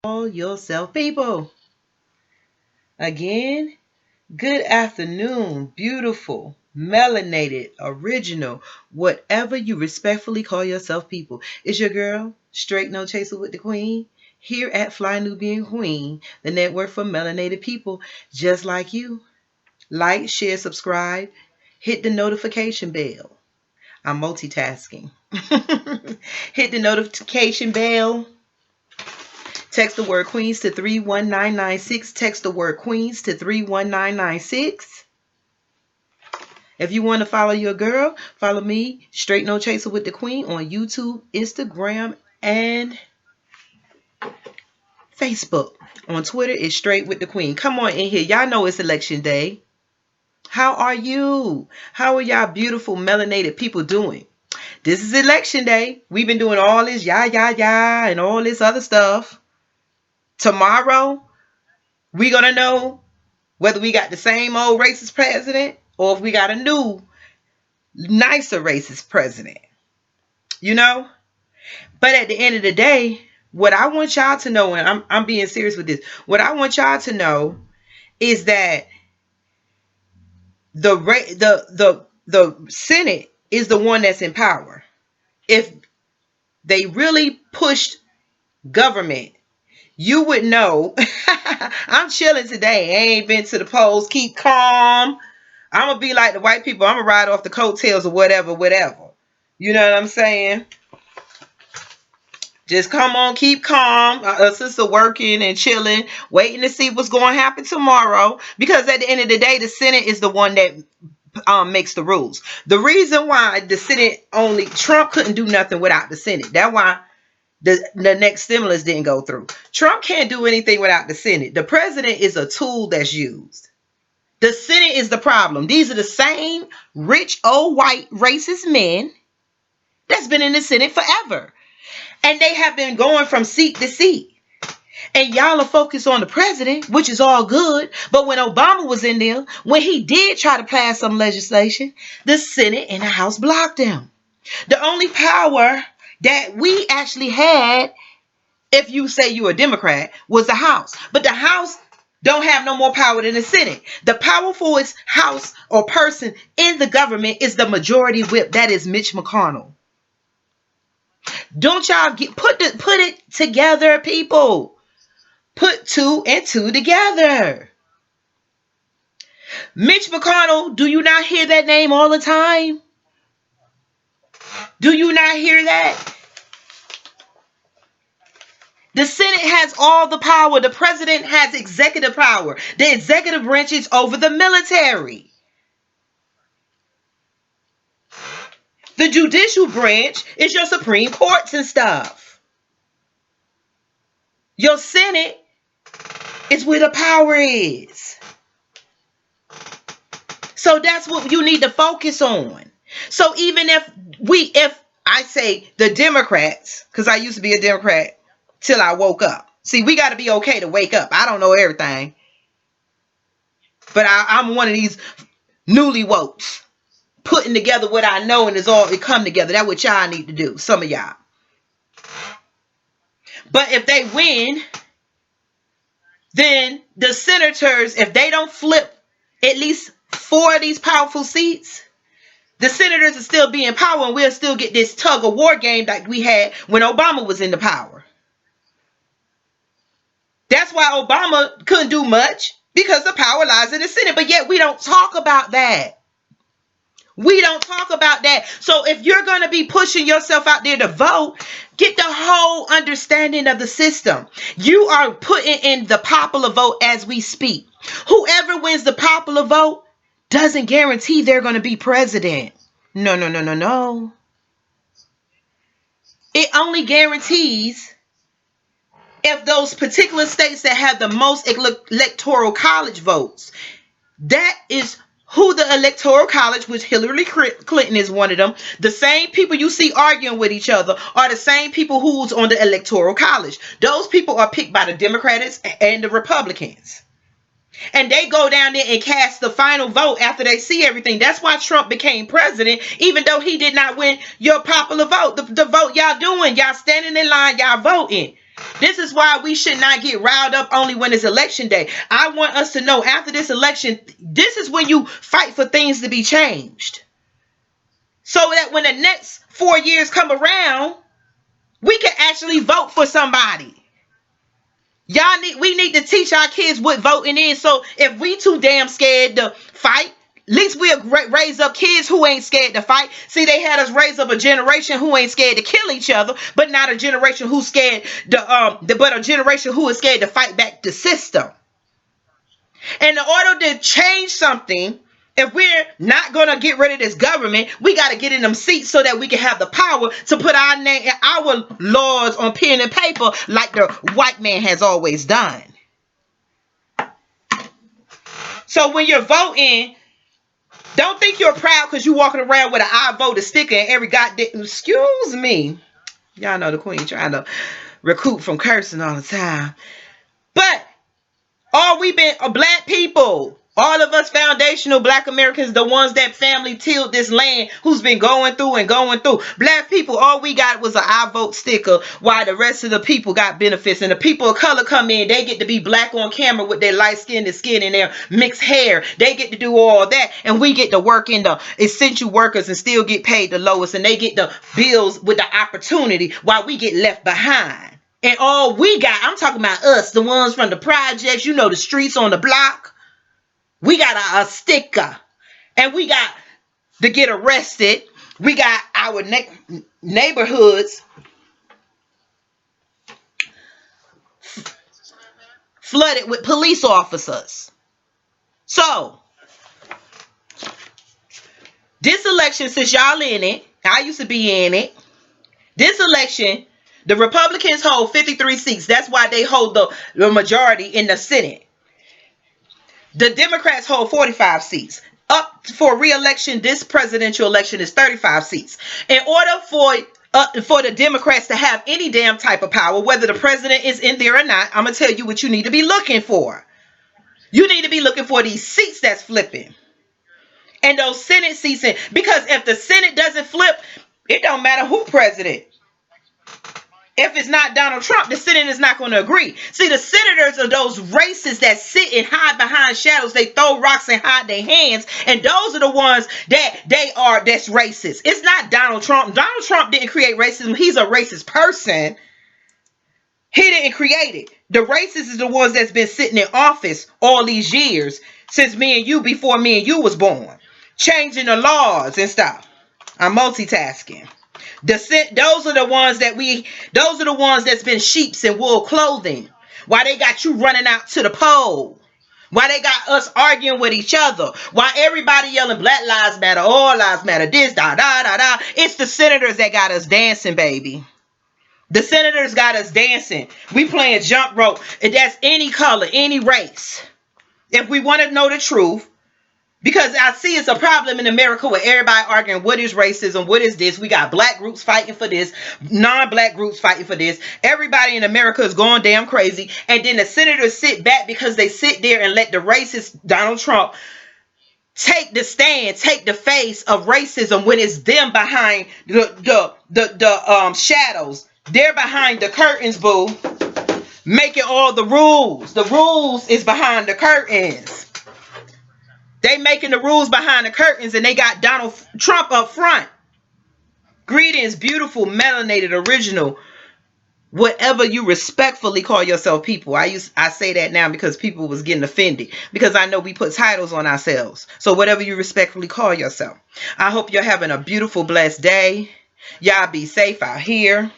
Call yourself people. Again, good afternoon, beautiful, melanated, original, whatever you respectfully call yourself people. It's your girl, Straight No Chaser with the Queen, here at Fly Nubian Queen, the network for melanated people just like you. Like, share, subscribe, hit the notification bell. I'm multitasking. Hit the notification bell. Text the word Queens to 31996. Text the word Queens to 31996. If you want to follow your girl, follow me, Straight No Chaser with the Queen, on YouTube, Instagram, and Facebook. On Twitter, it's Straight with the Queen. Come on in here. Y'all know it's election day. How are you? How are y'all beautiful melanated people doing? This is election day. We've been doing all this and all this other stuff. Tomorrow, we're going to know whether we got the same old racist president or if we got a new, nicer racist president. You know? But at the end of the day, what I want y'all to know, and I'm being serious with this, what I want y'all to know is that the Senate is the one that's in power. If they really pushed government, you would know. I'm chilling today. I ain't been to the polls. Keep calm. I'm going to be like the white people. I'm going to ride off the coattails or whatever. You know what I'm saying? Just come on, keep calm. Sister working and chilling, waiting to see what's going to happen tomorrow. Because at the end of the day, the Senate is the one that makes the rules. The reason why the Senate Trump couldn't do nothing without the Senate. That's why the next stimulus didn't go through. Trump can't do anything without the Senate. The president is a tool that's used. The Senate is the problem. These are the same rich old white racist men that's been in the Senate forever. And they have been going from seat to seat. And y'all are focused on the president, which is all good. But when Obama was in there, when he did try to pass some legislation, the Senate and the House blocked him. The only power that we actually had, if you say you're a Democrat, was the House. But the House don't have no more power than the Senate. The powerfulest House or person in the government is the majority whip. That is Mitch McConnell. Don't y'all put it together, people. Put two and two together. Mitch McConnell, do you not hear that name all the time? Do you not hear that? The Senate has all the power. The president has executive power. The executive branch is over the military. The judicial branch is your Supreme Courts and stuff. Your Senate is where the power is. So that's what you need to focus on. So even if I say the Democrats, because I used to be a Democrat till I woke up. See, we got to be okay to wake up. I don't know everything. But I'm one of these newly wokes, putting together what I know, and it come together. That's what y'all need to do. Some of y'all. But if they win, then the senators, if they don't flip at least 4 of these powerful seats, the senators will still be in power, and we'll still get this tug of war game like we had when Obama was in the power. That's why Obama couldn't do much, because the power lies in the Senate. But yet we don't talk about that. We don't talk about that. So if you're going to be pushing yourself out there to vote, get the whole understanding of the system. You are putting in the popular vote as we speak. Whoever wins the popular vote doesn't guarantee they're going to be president. No. It only guarantees if those particular states that have the most electoral college votes, that is who the electoral college, which Hillary Clinton is one of them, the same people you see arguing with each other are the same people who's on the electoral college. Those people are picked by the Democrats and the Republicans. And they go down there and cast the final vote after they see everything. That's why Trump became president, even though he did not win your popular vote. The vote y'all doing, y'all standing in line, y'all voting. This is why we should not get riled up only when it's election day. I want us to know after this election, this is when you fight for things to be changed. So that when the next 4 years come around, we can actually vote for somebody. We need to teach our kids what voting is. So if we too damn scared to fight, at least we'll raise up kids who ain't scared to fight. See, they had us raise up a generation who ain't scared to kill each other, but not a generation who's scared but a generation who is scared to fight back the system. And in order to change something, if we're not going to get rid of this government, we got to get in them seats so that we can have the power to put our name, our laws on pen and paper like the white man has always done. So when you're voting, don't think you're proud because you're walking around with an I voted sticker and every goddamn, excuse me. Y'all know the queen trying to recoup from cursing all the time. But all we been black people, all of us foundational black Americans, the ones that family tilled this land, who's been going through and going through. Black people, all we got was an I vote sticker, while the rest of the people got benefits. And the people of color come in, they get to be black on camera with their light-skinned skin and their mixed hair. They get to do all that, and we get to work in the essential workers and still get paid the lowest, and they get the bills with the opportunity while we get left behind. And all we got, I'm talking about us, the ones from the projects, the streets on the block. We got a sticker. And we got to get arrested. We got our neighborhoods flooded with police officers. So, this election, since y'all in it, I used to be in it. This election, the Republicans hold 53 seats. That's why they hold the majority in the Senate. The Democrats hold 45 seats. Up for re-election, this presidential election is 35 seats. In order for the Democrats to have any damn type of power, whether the president is in there or not, I'm going to tell you what you need to be looking for. You need to be looking for these seats that's flipping. And those Senate seats. Because if the Senate doesn't flip, it don't matter who president. If it's not Donald Trump, the Senate is not going to agree. See, the senators are those racists that sit and hide behind shadows. They throw rocks and hide their hands. And those are the ones that's racist. It's not Donald Trump. Donald Trump didn't create racism. He's a racist person. He didn't create it. The racists is the ones that's been sitting in office all these years since before me and you was born. Changing the laws and stuff. I'm multitasking. Those are the ones that's been sheeps in wool clothing. Why they got you running out to the poll? Why they got us arguing with each other? Why everybody yelling Black Lives Matter, all lives matter, this, da, da, da, da. It's the senators that got us dancing, baby. The senators got us dancing. We playing jump rope. And that's any color, any race. If we want to know the truth, because I see it's a problem in America with everybody arguing what is racism, what is this. We got black groups fighting for this, non-black groups fighting for this. Everybody in America is going damn crazy. And then the senators sit back because they sit there and let the racist Donald Trump take the stand, take the face of racism when it's them behind the shadows. They're behind the curtains, boo, making all the rules. The rules is behind the curtains. They making the rules behind the curtains, and they got Donald Trump up front. Greetings, beautiful, melanated, original, whatever you respectfully call yourself, people. I say that now because people was getting offended, because I know we put titles on ourselves. So whatever you respectfully call yourself. I hope you're having a beautiful, blessed day. Y'all be safe out here.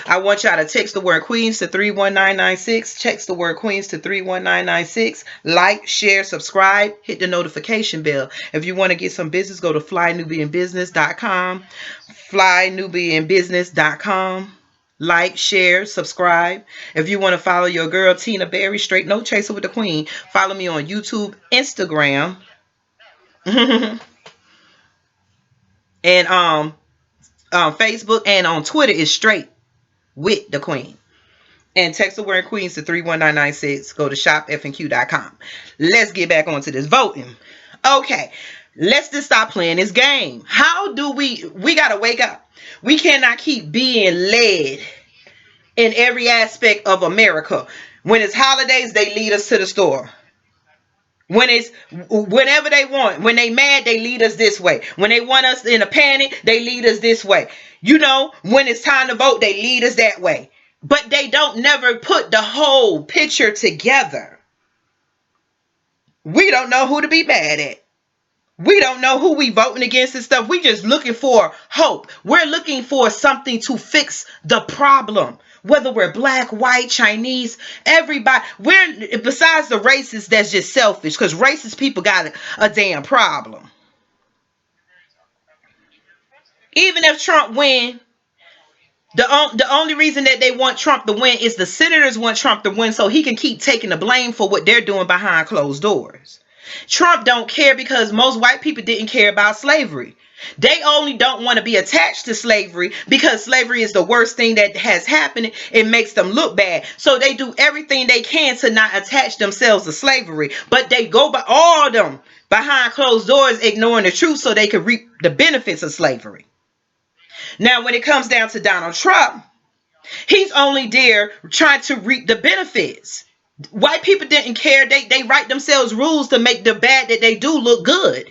I want y'all to text the word Queens to 31996. Text the word Queens to 31996. Like, share, subscribe. Hit the notification bell. If you want to get some business, go to flynubianbusiness.com. Flynubianbusiness.com. Like, share, subscribe. If you want to follow your girl Tina Berry, straight no chaser with the Queen, follow me on YouTube, Instagram, and Facebook, and on Twitter is straight with the Queen. And text the word Queens to 31996. Go to shopfnq.com. Let's get back onto this voting. Okay, let's just stop playing this game. How do we gotta wake up. We cannot keep being led in every aspect of America. When it's holidays, they lead us to the store. When it's whenever they want, when they mad, they lead us this way. When they want us in a panic, they lead us this way. You know, when it's time to vote, they lead us that way. But they don't never put the whole picture together. We don't know who to be mad at. We don't know who we voting against and stuff. We just looking for hope. We're looking for something to fix the problem. Whether we're black, white, Chinese, everybody. We're besides the racists that's just selfish, because racist people got a damn problem. Even if Trump win, the only reason that they want Trump to win is the senators want Trump to win so he can keep taking the blame for what they're doing behind closed doors. Trump don't care because most white people didn't care about slavery. They only don't want to be attached to slavery because slavery is the worst thing that has happened. It makes them look bad. So they do everything they can to not attach themselves to slavery. But they go by all of them behind closed doors, ignoring the truth so they can reap the benefits of slavery. Now, when it comes down to Donald Trump, he's only there trying to reap the benefits. White people didn't care. They write themselves rules to make the bad that they do look good.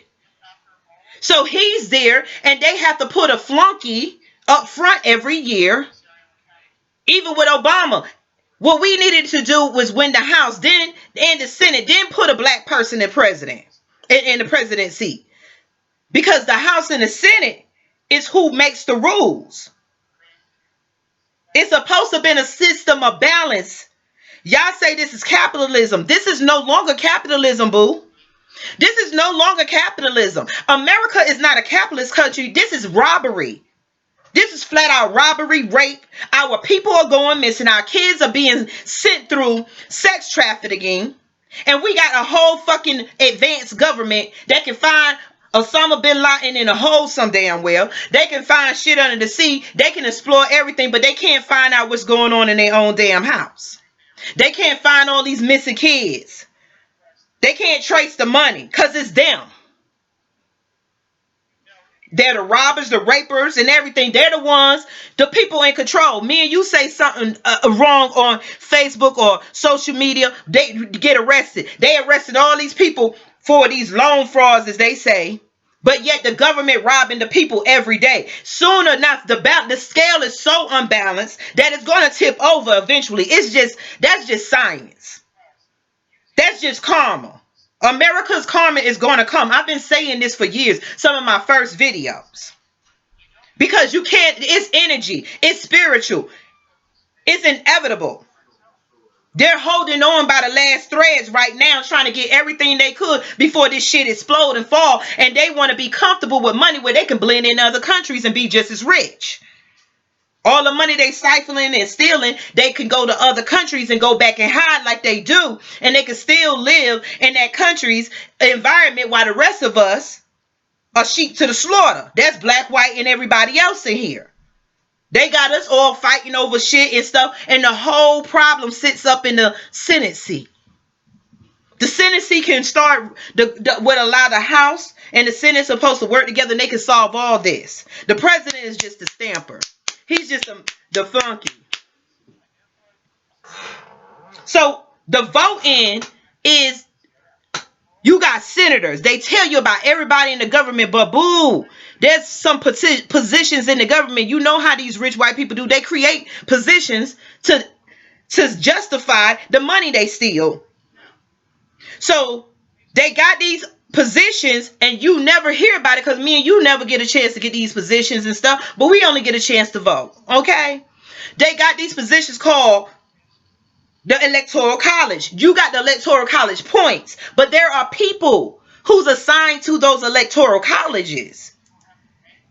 So he's there and they have to put a flunky up front every year. Even with Obama, what we needed to do was win the House, then and the Senate, then put a black person in the presidency. Because the House and the Senate is who makes the rules. It's supposed to have been a system of balance. Y'all say this is capitalism. This is no longer capitalism, boo. This is no longer capitalism. America is not a capitalist country. This is robbery. This is flat out robbery, rape. Our people are going missing. Our kids are being sent through sex trafficking. And we got a whole fucking advanced government that can find Osama bin Laden in a hole some damn well. They can find shit under the sea. They can explore everything, but they can't find out what's going on in their own damn house. They can't find all these missing kids. They can't trace the money because it's them. They're the robbers, the rapers, and everything. They're the ones, the people in control. Me and you say something wrong on Facebook or social media, they get arrested. They arrested all these people for these loan frauds, as they say. But yet the government robbing the people every day. Soon enough, the scale is so unbalanced that it's going to tip over eventually. That's just science. That's just karma. America's karma is going to come. I've been saying this for years. Some of my first videos. Because you can't, it's energy. It's spiritual. It's inevitable. They're holding on by the last threads right now, trying to get everything they could before this shit explode and fall. And they want to be comfortable with money where they can blend in other countries and be just as rich. All the money they siphoning and stealing, they can go to other countries and go back and hide like they do. And they can still live in that country's environment while the rest of us are sheep to the slaughter. That's black, white, and everybody else in here. They got us all fighting over shit and stuff. And the whole problem sits up in the Senate seat. The Senate seat can start would allow the House and the Senate supposed to work together and they can solve all this. The president is just a stamper. He's just the flunky. So the voting is, you got senators. They tell you about everybody in the government, but boo, there's some positions in the government. You know how these rich white people do. They create positions to justify the money they steal. So they got these positions and you never hear about it because me and you never get a chance to get these positions and stuff, but we only get a chance to vote. Okay, they got these positions called the electoral college. You got the electoral college points, but there are people who's assigned to those electoral colleges.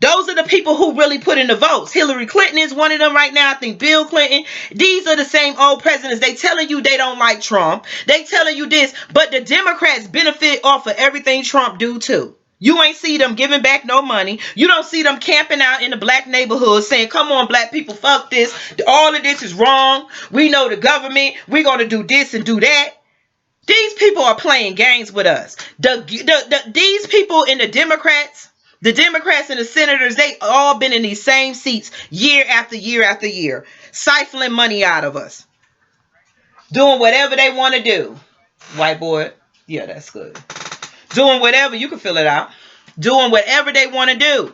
Those are the people who really put in the votes. Hillary Clinton is one of them right now. I think Bill Clinton. These are the same old presidents. They telling you they don't like Trump. They telling you this, but the Democrats benefit off of everything Trump do too. You ain't see them giving back no money. You don't see them camping out in the black neighborhoods saying, come on, black people, fuck this. All of this is wrong. We know the government. We're going to do this and do that. These people are playing games with us. These people in the Democrats, The Democrats and the senators, they all been in these same seats year after year after year, siphoning money out of us, doing whatever they want to do. White boy, yeah, that's good. Doing whatever, you can fill it out. Doing whatever they want to do.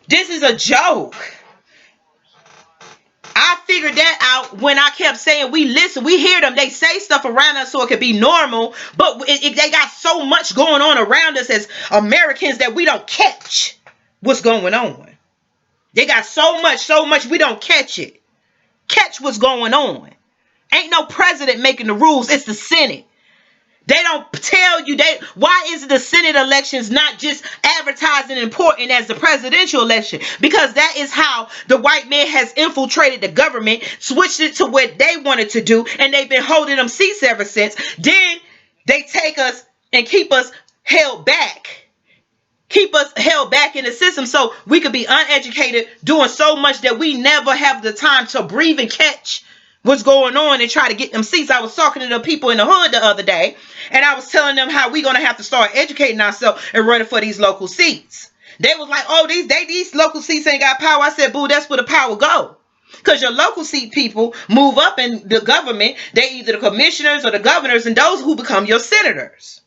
This is a joke. I figured that out when I kept saying we listen, we hear them, they say stuff around us so it could be normal, but they got so much going on around us as Americans that we don't catch what's going on. They got so much we don't catch it. Catch what's going on. Ain't no president making the rules, it's the Senate. They don't tell you why is the Senate elections not just advertised and important as the presidential election? Because that is how the white man has infiltrated the government, switched it to what they wanted to do, and they've been holding them seats ever since. Then they take us and keep us held back. Keep us held back in the system so we could be uneducated, doing so much that we never have the time to breathe and catch what's going on and try to get them seats. I was talking to the people in the hood the other day, and I was telling them how we're going to have to start educating ourselves and running for these local seats. They was like, oh, these local seats ain't got power. I said, boo, that's where the power go. Because your local seat people move up in the government. They either the commissioners or the governors, and those who become your senators.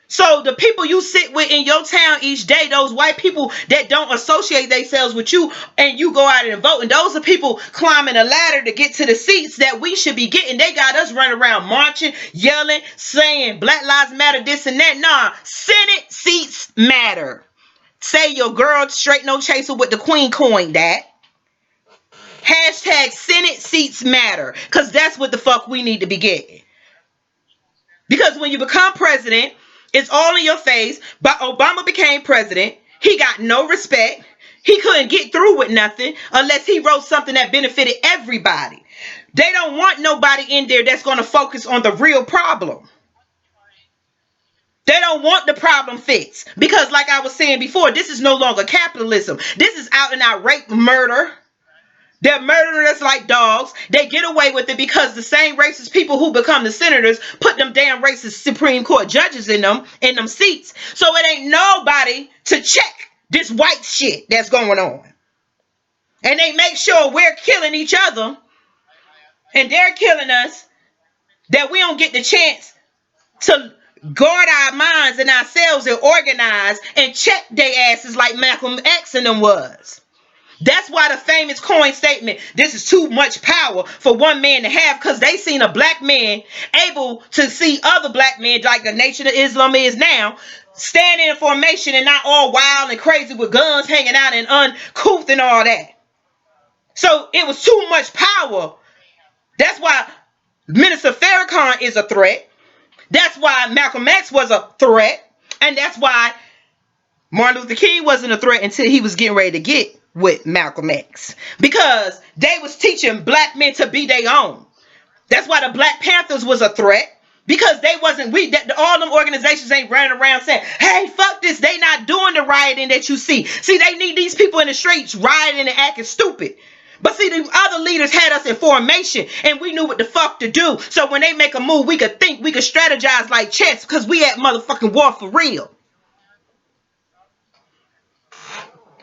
So the people you sit with in your town each day, those white people that don't associate themselves with you, and you go out and vote, and those are people climbing a ladder to get to the seats that we should be getting. They got us running around marching, yelling, saying Black Lives Matter, this and that. Nah, Senate seats matter. Say your girl straight no chaser with the queen coined that. Hashtag Senate seats matter. Because that's what the fuck we need to be getting. Because when you become president, it's all in your face. But Obama became president. He got no respect. He couldn't get through with nothing unless he wrote something that benefited everybody. They don't want nobody in there that's going to focus on the real problem. They don't want the problem fixed. Because like I was saying before, this is no longer capitalism. This is out and out rape, murder. They're murdering us like dogs. They get away with it because the same racist people who become the senators put them damn racist Supreme Court judges in them seats. So it ain't nobody to check this white shit that's going on. And they make sure we're killing each other and they're killing us, that we don't get the chance to guard our minds and ourselves and organize and check their asses like Malcolm X and them was. That's why the famous coin statement, this is too much power for one man to have, because they seen a black man able to see other black men like the Nation of Islam is now, standing in formation and not all wild and crazy with guns hanging out and uncouth and all that. So it was too much power. That's why Minister Farrakhan is a threat. That's why Malcolm X was a threat. And that's why Martin Luther King wasn't a threat until he was getting ready to get with Malcolm X, because they was teaching black men to be their own. That's why the Black Panthers was a threat, because they wasn't all them organizations ain't running around saying, hey, fuck this, they not doing the rioting that you see. See, they need these people in the streets rioting and acting stupid. But see, the other leaders had us in formation and we knew what the fuck to do. So when they make a move, we could think, we could strategize like chess, because we at motherfucking war for real.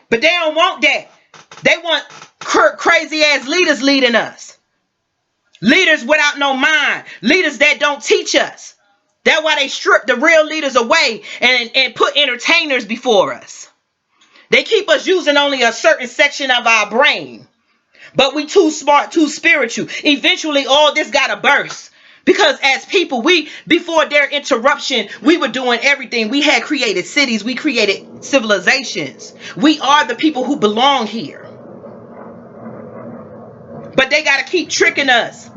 But they don't want that. They want crazy ass leaders leading us. Leaders without no mind. Leaders that don't teach us. That's why they strip the real leaders away and put entertainers before us. They keep us using only a certain section of our brain. But we too smart, too spiritual. Eventually all this gotta burst. Because as people, before their interruption, we were doing everything. We had created cities. We created civilizations. We are the people who belong here. But they got to keep tricking us.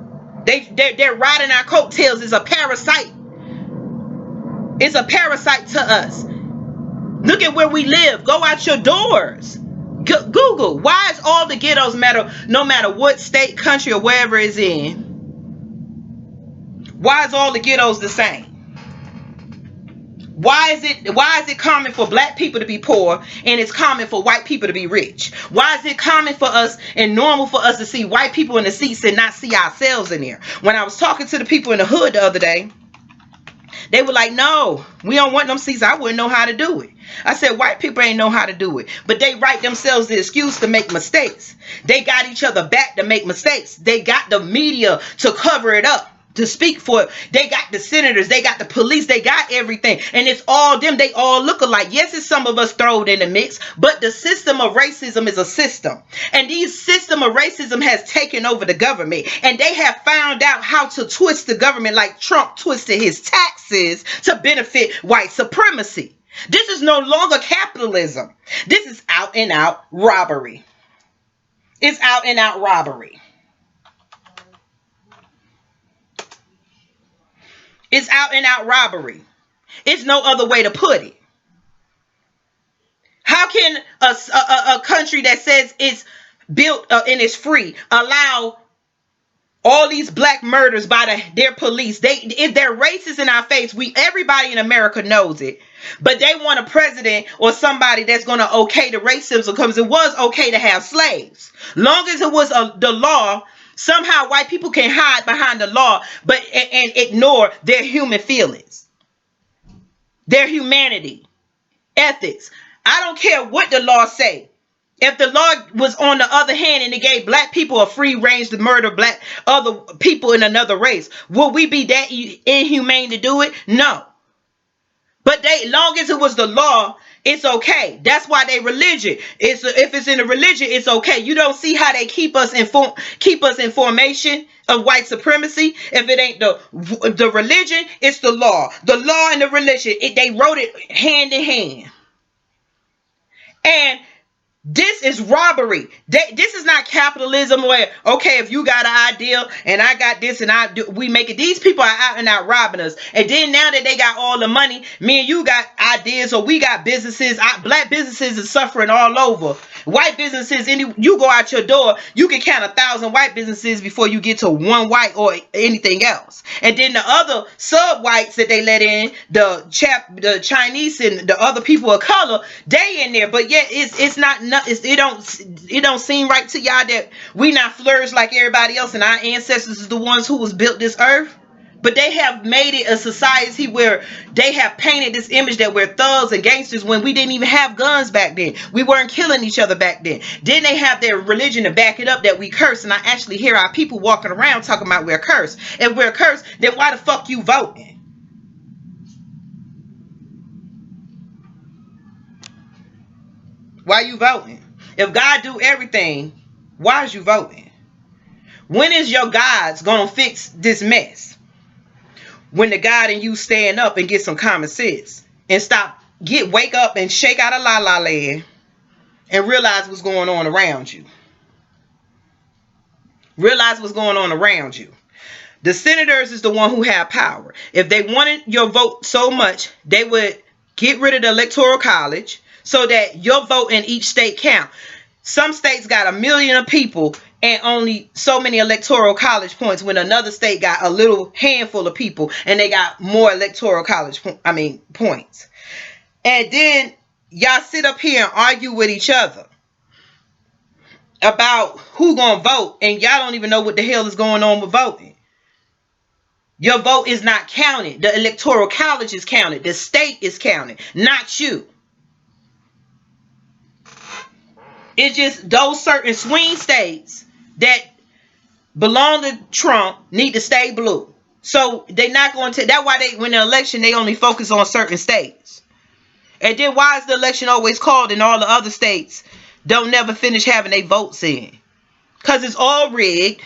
They're riding our coattails. It's a parasite. It's a parasite to us. Look at where we live. Go out your doors. Google. Why is all the ghettos matter, no matter what state, country, or wherever it's in? Why is all the ghettos the same? Why is it common for black people to be poor and it's common for white people to be rich? Why is it common for us and normal for us to see white people in the seats and not see ourselves in there? When I was talking to the people in the hood the other day, They were like, no, we don't want them seats. I wouldn't know how to do it. I said, white people ain't know how to do it. But they write themselves the excuse to make mistakes. They got each other back to make mistakes. They got the media to cover it up, to speak for it. They got the senators, they got the police, they got everything. And it's all them. They all look alike. Yes, it's some of us thrown in the mix, but the system of racism is a system. And these system of racism has taken over the government. And they have found out how to twist the government like Trump twisted his taxes to benefit white supremacy. This is no longer capitalism. This is out and out robbery. It's out and out robbery. It's out and out robbery. It's no other way to put it. How can a country that says it's built and it's free allow all these black murders by their police? They're racist in our face. Everybody in America knows it. But they want a president or somebody that's going to okay the racism, because it was okay to have slaves. Long as it was the law, somehow white people can hide behind the law and ignore their human feelings, their humanity, ethics. I don't care what the law say. If the law was on the other hand and it gave black people a free range to murder black other people in another race, would we be that inhumane to do it? No. But long as it was the law, it's okay. That's why they religion. If it's in a religion, it's okay. You don't see how they keep us in formation of white supremacy. If it ain't the religion, it's the law. The law and the religion, they wrote it hand in hand. And this is robbery. This is not capitalism where, okay, if you got an idea and I got this and we make it. These people are out and out robbing us. And then now that they got all the money, me and you got ideas or we got businesses. Black businesses is suffering all over. White businesses, you go out your door, you can count 1,000 white businesses before you get to one white or anything else. And then the other sub-whites that they let in, the Chinese and the other people of color, they in there. But yet it's not. It don't seem right to y'all that we not flourish like everybody else and our ancestors is the ones who was built this earth. But they have made it a society where they have painted this image that we're thugs and gangsters when we didn't even have guns back then. We weren't killing each other back then. Then they have their religion to back it up that we curse. And I actually hear our people walking around talking about we're cursed. If we're cursed, then why the fuck you voting? Why you voting? If God do everything, why is you voting? When is your God's gonna fix this mess? When the God in you stand up and get some common sense and wake up and shake out of la la land and realize what's going on around you. Realize what's going on around you. The senators is the one who have power. If they wanted your vote so much, they would get rid of the electoral college so that your vote in each state count. Some states got 1 million of people and only so many electoral college points, when another state got a little handful of people and they got more electoral college points. And then y'all sit up here and argue with each other about who gonna vote, and y'all don't even know what the hell is going on with voting. Your vote is not counted. The electoral college is counted. The state is counted, not you. It's just those certain swing states that belong to Trump need to stay blue. So they're not going to. That's why when the election, they only focus on certain states. And then why is the election always called and all the other states don't never finish having their votes in? Because it's all rigged.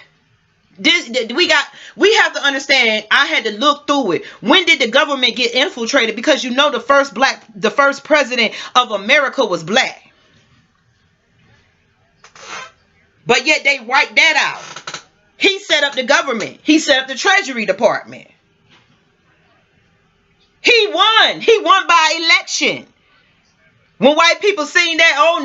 We have to understand. I had to look through it. When did the government get infiltrated? Because you know the first president of America was black. But yet they wiped that out. He set up the government. He set up the Treasury Department. He won. He won by election. When white people seen that, oh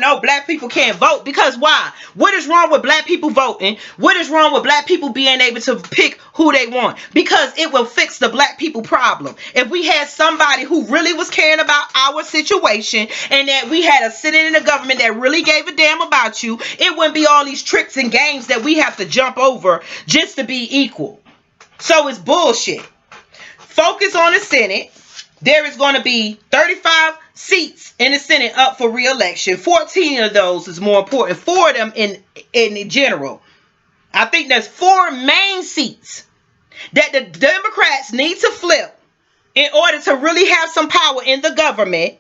no, black people can't vote. Because why? What is wrong with black people voting? What is wrong with black people being able to pick who they want? Because it will fix the black people problem. If we had somebody who really was caring about our situation, and that we had a Senate and a government that really gave a damn about you, it wouldn't be all these tricks and games that we have to jump over just to be equal. So it's bullshit. focus on the Senate. There is going to be 35 seats in the Senate up for re-election. 14 of those is more important for them in general. I think there's 4 main seats that the Democrats need to flip in order to really have some power in the government.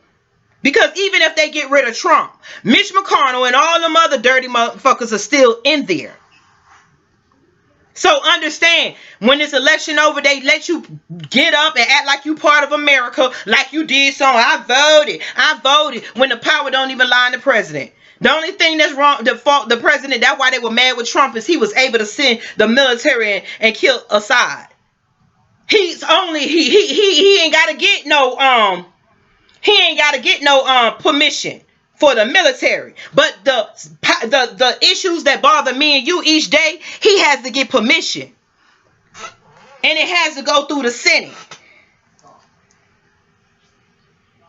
Because even if they get rid of Trump, Mitch McConnell and all them other dirty motherfuckers are still in there. So understand, when this election over, they let you get up and act like you part of America, like you did something. I voted, when the power don't even lie in the president. The only thing that's wrong, the president, that's why they were mad with Trump, is he was able to send the military and kill Assad. He ain't gotta get no permission for the military. But the issues that bother me and you each day, he has to get permission. And it has to go through the Senate.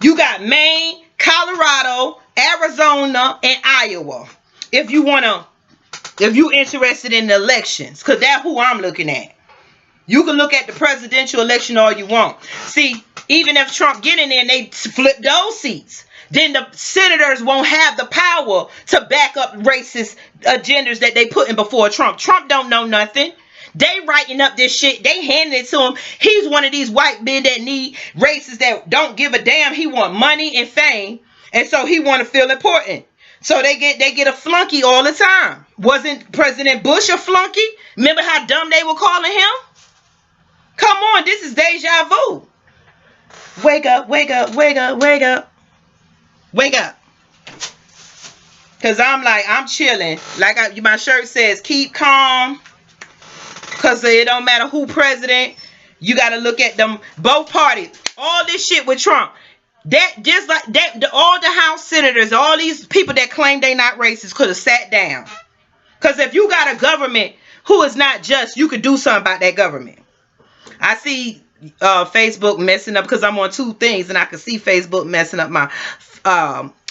You got Maine, Colorado, Arizona, and Iowa. If you interested in the elections, because that's who I'm looking at. You can look at the presidential election all you want. See, even if Trump get in there and they flip those seats, then the senators won't have the power to back up racist agendas that they putting before Trump. Trump don't know nothing. They writing up this shit. They handing it to him. He's one of these white men that need racists that don't give a damn. He want money and fame, and so he want to feel important. So they get a flunky all the time. Wasn't President Bush a flunky? Remember how dumb they were calling him? Come on, this is deja vu. Wake up, wake up, wake up, wake up. Wake up. Because I'm chilling. Like my shirt says, keep calm. Because it don't matter who president. You got to look at them, both parties. All this shit with Trump. That just like that, all the House senators, all these people that claim they not racist could have sat down. Because if you got a government who is not just, you could do something about that government. I see Facebook messing up because I'm on 2 things and I can see Facebook messing up my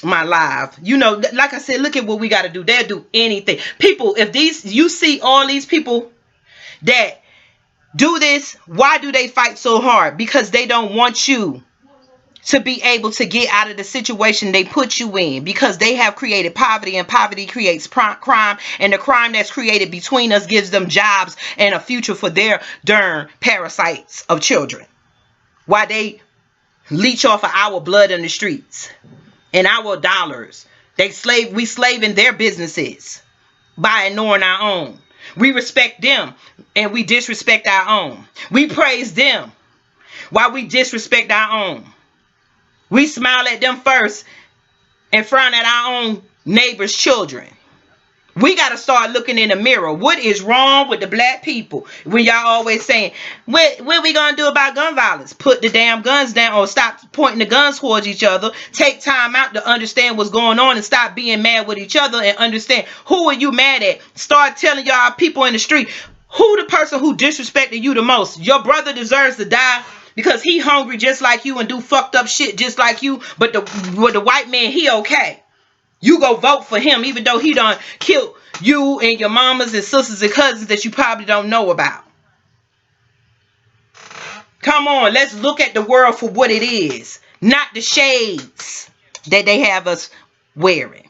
live. You know, like I said, look at what we got to do. They'll do anything. People, if you see all these people that do this, why do they fight so hard? Because they don't want you to be able to get out of the situation they put you in, because they have created poverty, and poverty creates crime, and the crime that's created between us gives them jobs and a future for their darn parasites of children. Why they leech off of our blood in the streets and our dollars. We slave in their businesses by ignoring our own. We respect them and we disrespect our own. We praise them while we disrespect our own. We smile at them first and frown at our own neighbor's children. We got to start looking in the mirror. What is wrong with the black people? When y'all always saying, what we going to do about gun violence? Put the damn guns down, or stop pointing the guns towards each other. Take time out to understand what's going on and stop being mad with each other and understand who are you mad at. Start telling y'all people in the street, who the person who disrespected you the most. Your brother deserves to die because he hungry just like you and do fucked up shit just like you. But with the white man, he okay. You go vote for him even though he done killed you and your mamas and sisters and cousins that you probably don't know about. Come on, let's look at the world for what it is, not the shades that they have us wearing.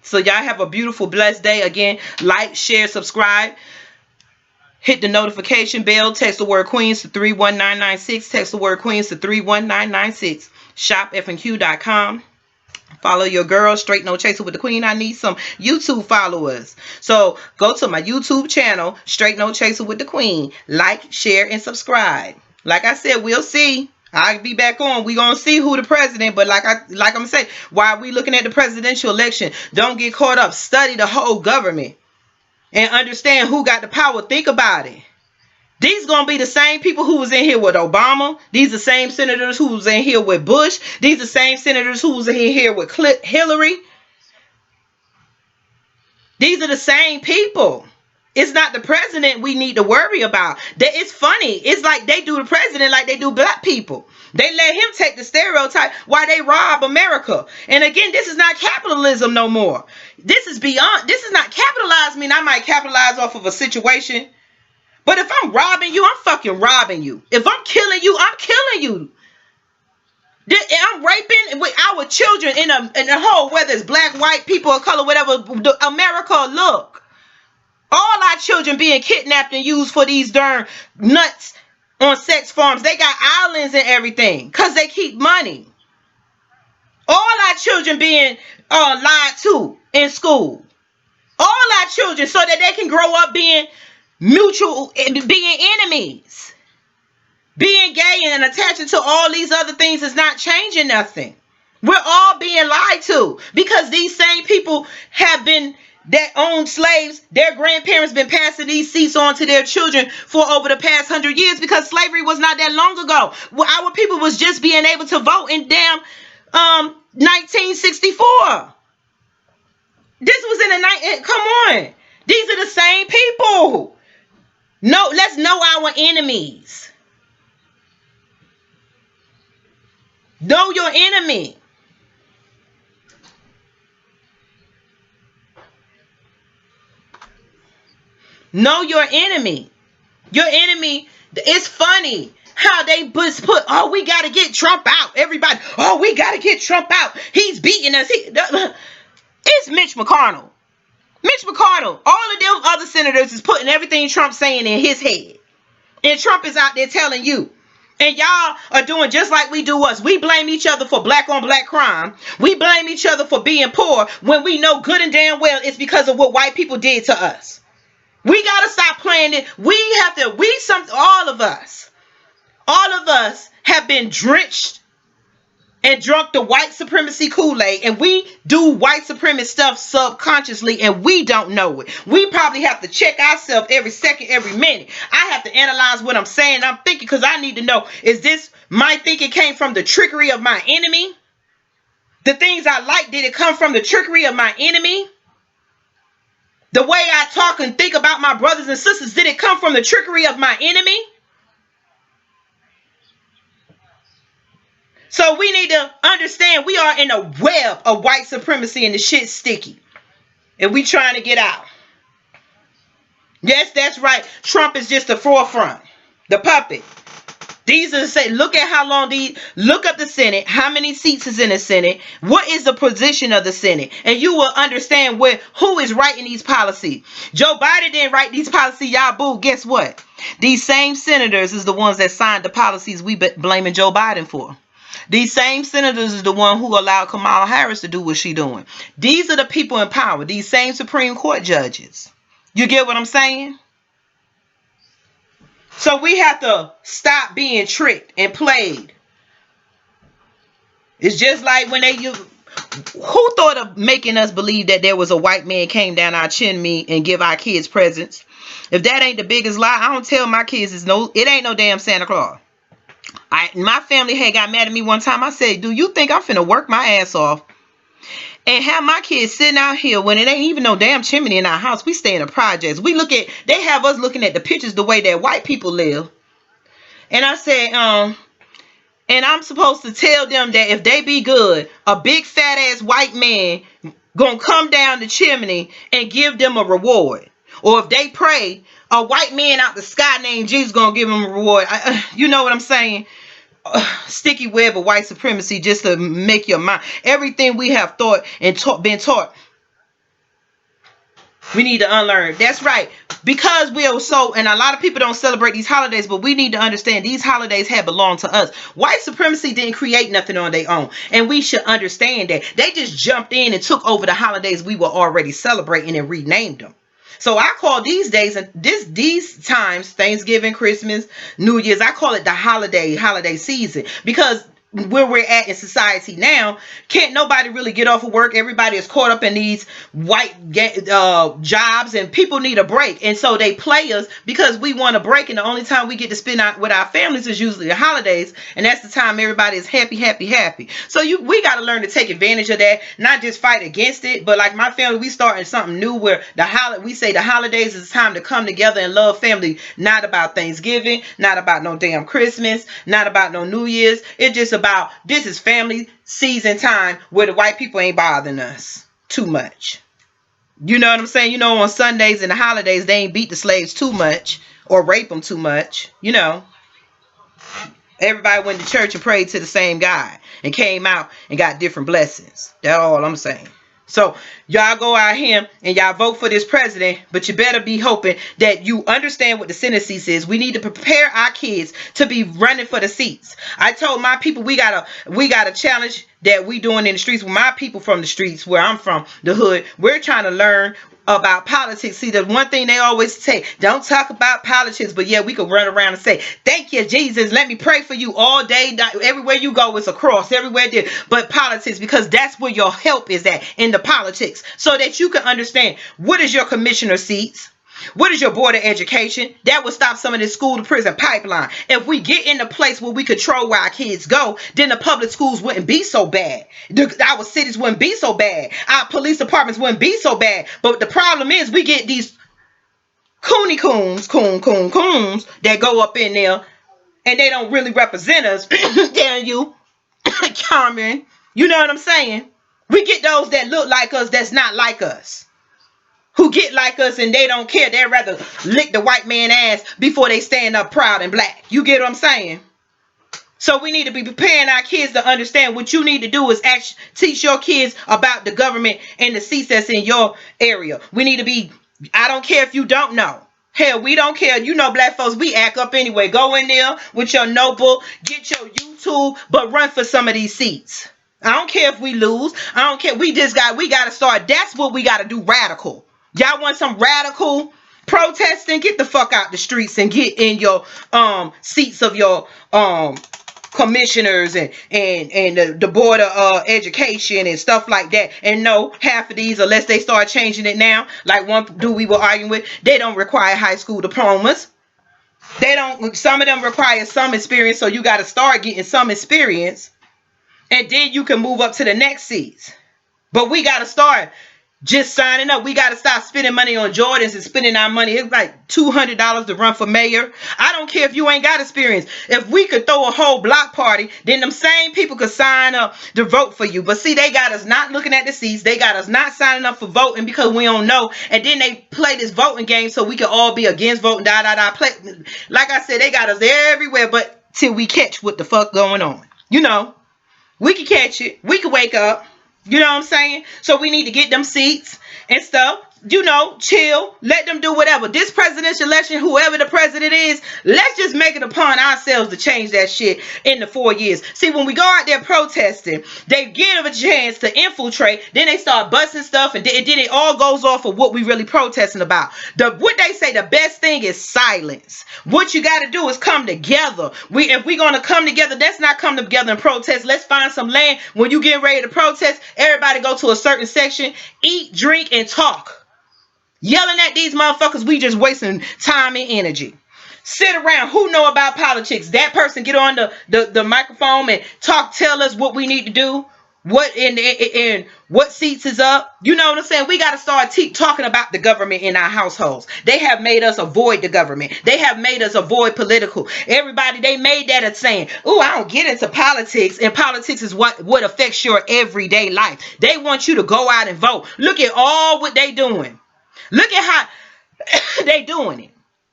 So y'all have a beautiful, blessed day. Again, like, share, subscribe. Hit the notification bell. Text the word Queens to 31996. Text the word Queens to 31996. ShopFNQ.com. Follow your girl, Straight No Chaser with the Queen. I need some YouTube followers. So go to my YouTube channel, Straight No Chaser with the Queen. Like, share, and subscribe. Like I said, we'll see. I'll be back on. We gonna see who the president. But like I'm saying, while we looking at the presidential election, don't get caught up. Study the whole government and understand who got the power. Think about it. These gonna be the same people who was in here with Obama. These are the same senators who was in here with Bush. These are the same senators who was in here with Hillary. These are the same people. It's not the president we need to worry about. It's funny. It's like they do the president like they do black people. They let him take the stereotype while they rob America. And again, this is not capitalism no more. This is beyond. This is not capitalized. I mean, I might capitalize off of a situation. But if I'm robbing you, I'm fucking robbing you. If I'm killing you, I'm killing you. I'm raping with our children in a whole, whether it's black, white, people of color, whatever. America, look. All our children being kidnapped and used for these darn nuts on sex farms. They got islands and everything because they keep money. All our children being lied to in school. All our children so that they can grow up being being enemies. Being gay and attaching to all these other things is not changing nothing. We're all being lied to because these same people have been that own slaves. Their grandparents been passing these seats on to their children for over the past 100 years because slavery was not that long ago. Well, our people was just being able to vote in damn 1964. This was in the night. Come on, these are the same people. No, let's know our enemies. Know your enemy. Know your enemy. Your enemy, it's funny how they put, oh, we got to get Trump out. Everybody, oh, we got to get Trump out. He's beating us. It's Mitch McConnell. Mitch McConnell, all of them other senators is putting everything Trump's saying in his head. And Trump is out there telling you. And y'all are doing just like we do us. We blame each other for black on black crime. We blame each other for being poor when we know good and damn well it's because of what white people did to us. We got to stop playing it. All of us have been drenched and drunk the white supremacy Kool-Aid, and we do white supremacist stuff subconsciously and we don't know it. We probably have to check ourselves every second, every minute. I have to analyze what I'm saying, I'm thinking, because I need to know, is this my thinking came from the trickery of my enemy? The things I like, did it come from the trickery of my enemy? The way I talk and think about my brothers and sisters, did it come from the trickery of my enemy? So we need to understand we are in a web of white supremacy and the shit's sticky. And we trying to get out. Yes, that's right. Trump is just the forefront. The puppet. These are the same. Look at how long look up the Senate. How many seats is in the Senate? What is the position of the Senate? And you will understand who is writing these policies. Joe Biden didn't write these policies. Y'all boo. Guess what? These same senators is the ones that signed the policies we blaming Joe Biden for. These same senators is the one who allowed Kamala Harris to do what she's doing. These are the people in power. These same Supreme Court judges. You get what I'm saying? So we have to stop being tricked and played. It's just like when who thought of making us believe that there was a white man came down our chimney and give our kids presents? If that ain't the biggest lie, I don't tell my kids it ain't no damn Santa Claus. My family had got mad at me one time. I said, do you think I'm finna work my ass off and have my kids sitting out here when it ain't even no damn chimney in our house? We stay in the projects. They have us looking at the pictures the way that white people live. And I said, and I'm supposed to tell them that if they be good, a big fat ass white man gonna come down the chimney and give them a reward. Or if they pray, a white man out the sky named Jesus gonna give them a reward. You know what I'm saying? Sticky web of white supremacy just to make your mind. Everything we have thought and been taught, we need to unlearn. That's right. Because we are and a lot of people don't celebrate these holidays, but we need to understand these holidays have belonged to us. White supremacy didn't create nothing on their own. And we should understand that. They just jumped in and took over the holidays we were already celebrating and renamed them. So I call these days and these times, Thanksgiving, Christmas, New Year's, I call it the holiday season, because where we're at in society now, can't nobody really get off of work. Everybody is caught up in these white jobs, and people need a break. And so they play us because we want a break. And the only time we get to spend out with our families is usually the holidays. And that's the time everybody is happy, happy, happy. So we got to learn to take advantage of that, not just fight against it. But like my family, we starting something new where we say the holidays is time to come together and love family. Not about Thanksgiving, not about no damn Christmas, not about no New Year's. It's just about this is family season time where the white people ain't bothering us too much. You know what I'm saying? You know, on Sundays and the holidays, they ain't beat the slaves too much or rape them too much. Everybody went to church and prayed to the same God and came out and got different blessings. That's all I'm saying. So y'all go out here and y'all vote for this president, but you better be hoping that you understand what the Senate seats is. We need to prepare our kids to be running for the seats. I told my people we got a challenge that we doing in the streets with my people from the streets where I'm from, the hood. We're trying to learn about politics. See, the one thing they always say, don't talk about politics, but yeah, we could run around and say, thank you, Jesus. Let me pray for you all day. Everywhere you go, it's a cross. Everywhere there. But politics, because that's where your help is at, in the politics. So that you can understand what is your commissioner seats. What is your board of education? That would stop some of this school to prison pipeline. If we get in a place where we control where our kids go, then the public schools wouldn't be so bad. Our cities wouldn't be so bad. Our police departments wouldn't be so bad. But the problem is we get these coons that go up in there and they don't really represent us. Damn you, Carmen. You know what I'm saying? We get those that look like us that's not like us. Who get like us and they don't care. They'd rather lick the white man ass before they stand up proud and black. You get what I'm saying? So we need to be preparing our kids to understand what you need to do is actually teach your kids about the government and the seats that's in your area. We need to be, I don't care if you don't know. Hell, we don't care. You know, black folks, we act up anyway. Go in there with your notebook, get your YouTube, but run for some of these seats. I don't care if we lose. I don't care. We got to start. That's what we got to do, radical. Y'all want some radical protesting? Get the fuck out the streets and get in your seats of your commissioners and the board of education and stuff like that. And no, half of these, unless they start changing it now, like one dude we were arguing with, they don't require high school diplomas. They don't. Some of them require some experience, so you got to start getting some experience, and then you can move up to the next seats. But we got to start just signing up. We got to stop spending money on Jordans and spending our money. It's like $200 to run for mayor. I don't care if you ain't got experience. If we could throw a whole block party, then them same people could sign up to vote for you. But see, they got us not looking at the seats. They got us not signing up for voting because we don't know. And then they play this voting game so we can all be against voting. Play. Like I said, they got us everywhere, but till we catch what the fuck going on. You know, we can catch it. We can wake up. You know what I'm saying? So we need to get them seats and stuff. You know, chill. Let them do whatever. This presidential election, whoever the president is, let's just make it upon ourselves to change that shit in the 4 years. See, when we go out there protesting, they give a chance to infiltrate. Then they start busting stuff, and then it all goes off of what we really protesting about. What they say, the best thing is silence. What you got to do is come together. If we're going to come together, let's not come together and protest. Let's find some land. When you get ready to protest, everybody go to a certain section, eat, drink, and talk. Yelling at these motherfuckers, we just wasting time and energy. Sit around. Who know about politics? That person get on the microphone and tell us what we need to do. What in what seats is up. You know what I'm saying? We got to start talking about the government in our households. They have made us avoid the government. They have made us avoid political. Everybody, they made that a saying, oh, I don't get into politics. And politics is what affects your everyday life. They want you to go out and vote. Look at all what they doing. Look at how they doing it.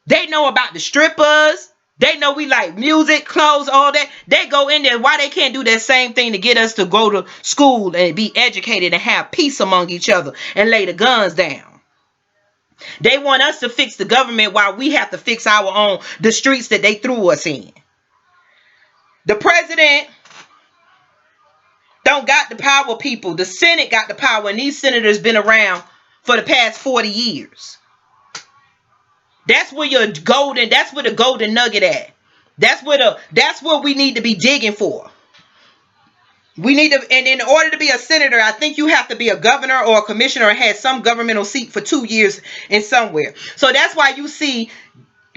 They know about the strippers. They know we like music, clothes, all that. They go in there. Why they can't do that same thing to get us to go to school and be educated and have peace among each other and lay the guns down? They want us to fix the government while we have to fix our own, the streets that they threw us in. The president don't got the power, people. The Senate got the power, and these senators been around for the past 40 years. That's where the golden nugget at. That's what we need to be digging for. We need to, and in order to be a senator, I think you have to be a governor or a commissioner or had some governmental seat for 2 years in somewhere. So that's why you see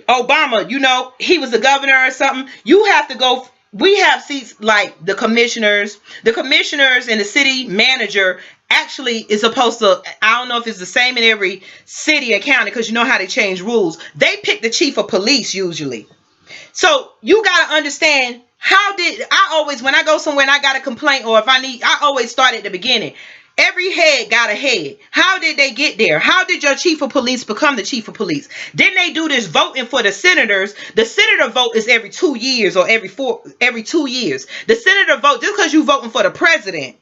Obama, you know, he was a governor or something. You have to go. We have seats like the commissioners and the city manager actually is supposed to, I don't know if it's the same in every city and county because you know how they change rules. They pick the chief of police usually. So you got to understand when I go somewhere and I got a complaint or if I always start at the beginning. Every head got a head. How did they get there? How did your chief of police become the chief of police? Didn't they do this voting for the senators? The senator vote is every 2 years or every 2 years. The senator vote, just because you voting for the president,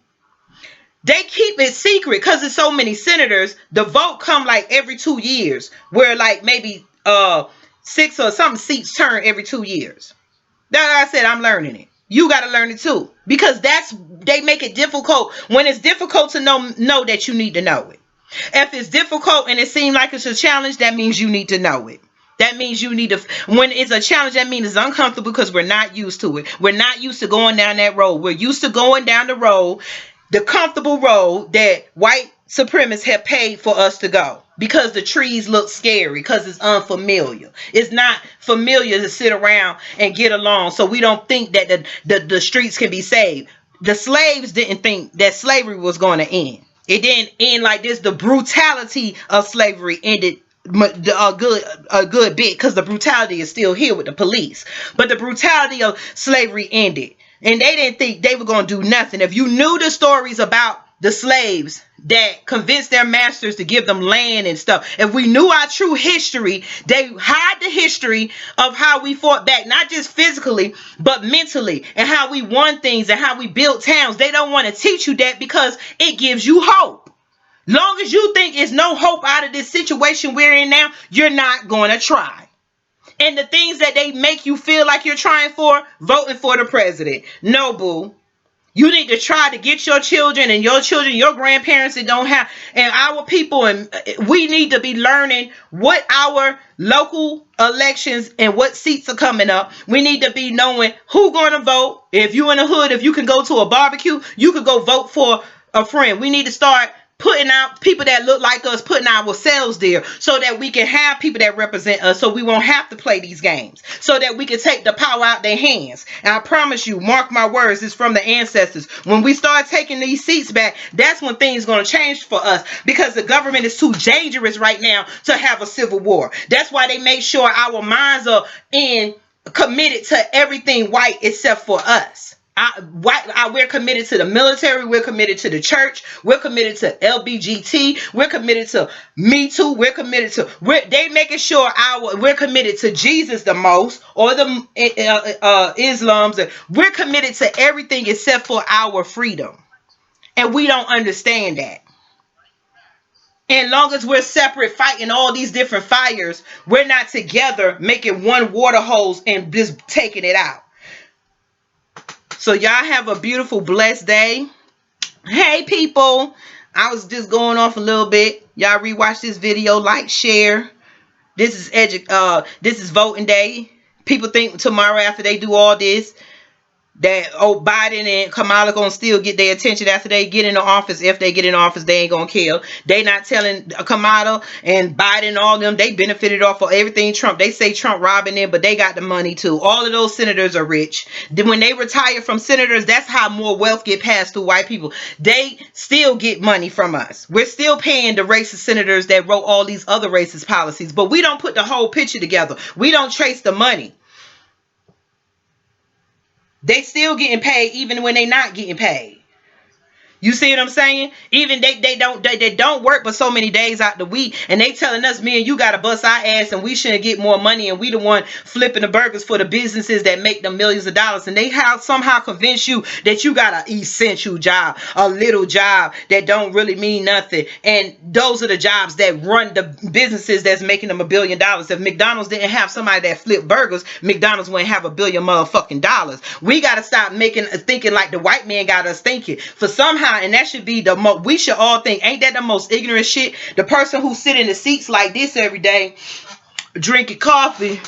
they keep it secret because there's so many senators. The vote come like every 2 years, where like maybe 6 or something seats turn every 2 years. That I said, I'm learning it. You got to learn it too, because they make it difficult. When it's difficult to know that you need to know it. If it's difficult and it seems like it's a challenge, that means you need to know it. That means you need to, when it's a challenge, that means it's uncomfortable because we're not used to it. We're not used to going down that road. We're used to going down the road, the comfortable road that white supremacists have paid for us to go, because the trees look scary, because it's unfamiliar. It's not familiar to sit around and get along, so we don't think that the streets can be saved. The slaves didn't think that slavery was going to end. It didn't end like this. The brutality of slavery ended a good bit, because the brutality is still here with the police, but the brutality of slavery ended, and they didn't think they were going to do nothing. If you knew the stories about the slaves that convinced their masters to give them land and stuff, if we knew our true history, they hide the history of how we fought back, not just physically but mentally, and how we won things and how we built towns. They don't want to teach you that because it gives you hope. Long as you think there's no hope out of this situation we're in now, you're not going to try. And the things that they make you feel like you're trying for, voting for the president. No, boo. You need to try to get your children, your grandparents that don't have, and our people, and we need to be learning what our local elections and what seats are coming up. We need to be knowing who going to vote. If you in the hood, if you can go to a barbecue, you could go vote for a friend. We need to start putting out people that look like us, putting ourselves there, so that we can have people that represent us, so we won't have to play these games, so that we can take the power out their hands. And I promise you, mark my words, it's from the ancestors. When we start taking these seats back, that's when things going to change for us, because the government is too dangerous right now to have a civil war. That's why they make sure our minds are committed to everything white except for us. We're committed to the military. We're committed to the church. We're committed to LBGT. We're committed to Me Too. We're committed to. They making sure we're committed to Jesus the most, or the Islams. We're committed to everything except for our freedom, and we don't understand that. And long as we're separate, fighting all these different fires, we're not together making one water hose and just taking it out. So y'all have a beautiful, blessed day. Hey people, I was just going off a little bit. Y'all rewatch this video, like, share. This is voting day. People think tomorrow, after they do all this, that Biden and Kamala gonna still get their attention after they get in the office. If they get in office, they ain't gonna kill. They not telling Kamala and Biden, all them, they benefited off of everything Trump. They say Trump robbing them, but they got the money too. All of those senators are rich. Then when they retire from senators, that's how more wealth get passed through white people. They still get money from us. We're still paying the racist senators that wrote all these other racist policies, but we don't put the whole picture together. We don't trace the money. They still getting paid even when they not getting paid. You see what I'm saying? Even they don't work but so many days out the week, and they telling us, me and you gotta bust our ass and we shouldn't get more money, and we the one flipping the burgers for the businesses that make them millions of dollars, and they somehow convince you that you got an essential job, a little job that don't really mean nothing, and those are the jobs that run the businesses that's making them $1 billion. If McDonald's didn't have somebody that flipped burgers, McDonald's wouldn't have $1 billion motherfucking dollars. We gotta stop thinking like the white man got us thinking. For somehow, and that should be we should all think, ain't that the most ignorant shit? The person who sit in the seats like this every day, drinking coffee,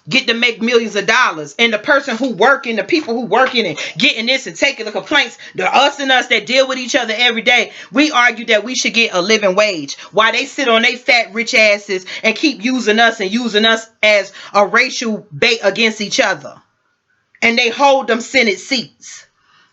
get to make millions of dollars, and the person who working, the people who working and getting this and taking the complaints, the us that deal with each other every day, we argue that we should get a living wage, while they sit on their fat rich asses and keep using us as a racial bait against each other, and they hold them Senate seats.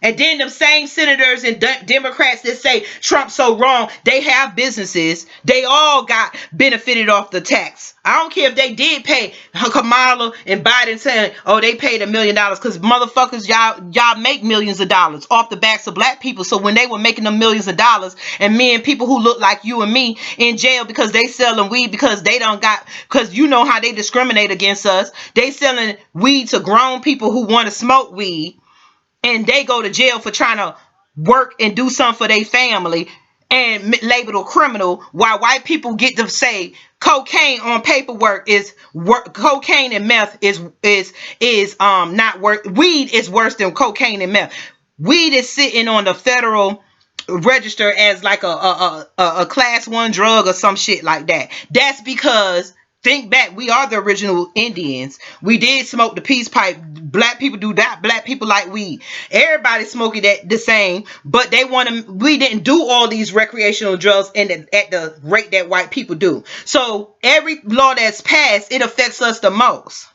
And then the same senators and Democrats that say Trump's so wrong, they have businesses. They all got benefited off the tax. I don't care if they did pay Kamala and Biden saying, oh, they paid $1 million, because motherfuckers, y'all make millions of dollars off the backs of black people. So when they were making them millions of dollars, and me and people who look like you and me in jail because they selling weed, because they don't got, because you know how they discriminate against us. They selling weed to grown people who want to smoke weed, and they go to jail for trying to work and do something for their family and labeled a criminal, while white people get to say cocaine on paperwork is cocaine and meth is not worth, weed is worse than cocaine and meth. Weed is sitting on the federal register as like a class 1 drug or some shit like that. That's because, think back, we are the original Indians. We did smoke the peace pipe. Black people do that. Black people like weed. Everybody smoking that the same, but they want to. We didn't do all these recreational drugs at the rate that white people do. So every law that's passed, it affects us the most.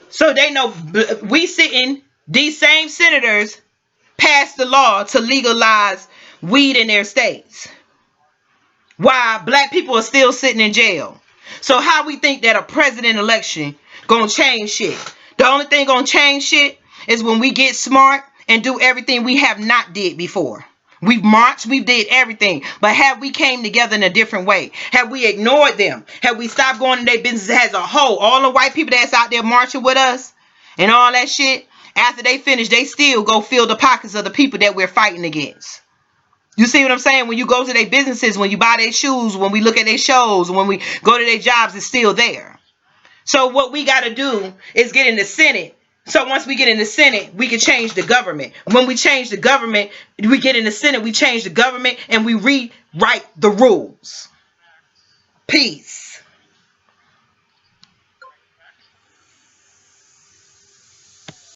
So they know we sitting. These same senators passed the law to legalize weed in their states, while black people are still sitting in jail. So how we think that a president election gonna change shit? The only thing gonna change shit is when we get smart and do everything we have not did before. We've marched, we've did everything, but have we came together in a different way? Have we ignored them? Have we stopped going to their business as a whole? All the white people that's out there marching with us and all that shit, after they finish, they still go fill the pockets of the people that we're fighting against. You see what I'm saying? When you go to their businesses, when you buy their shoes, when we look at their shows, when we go to their jobs, it's still there. So what we got to do is get in the Senate. So once we get in the Senate, we can change the government. When we change the government, we get in the Senate, we change the government, and we rewrite the rules. Peace.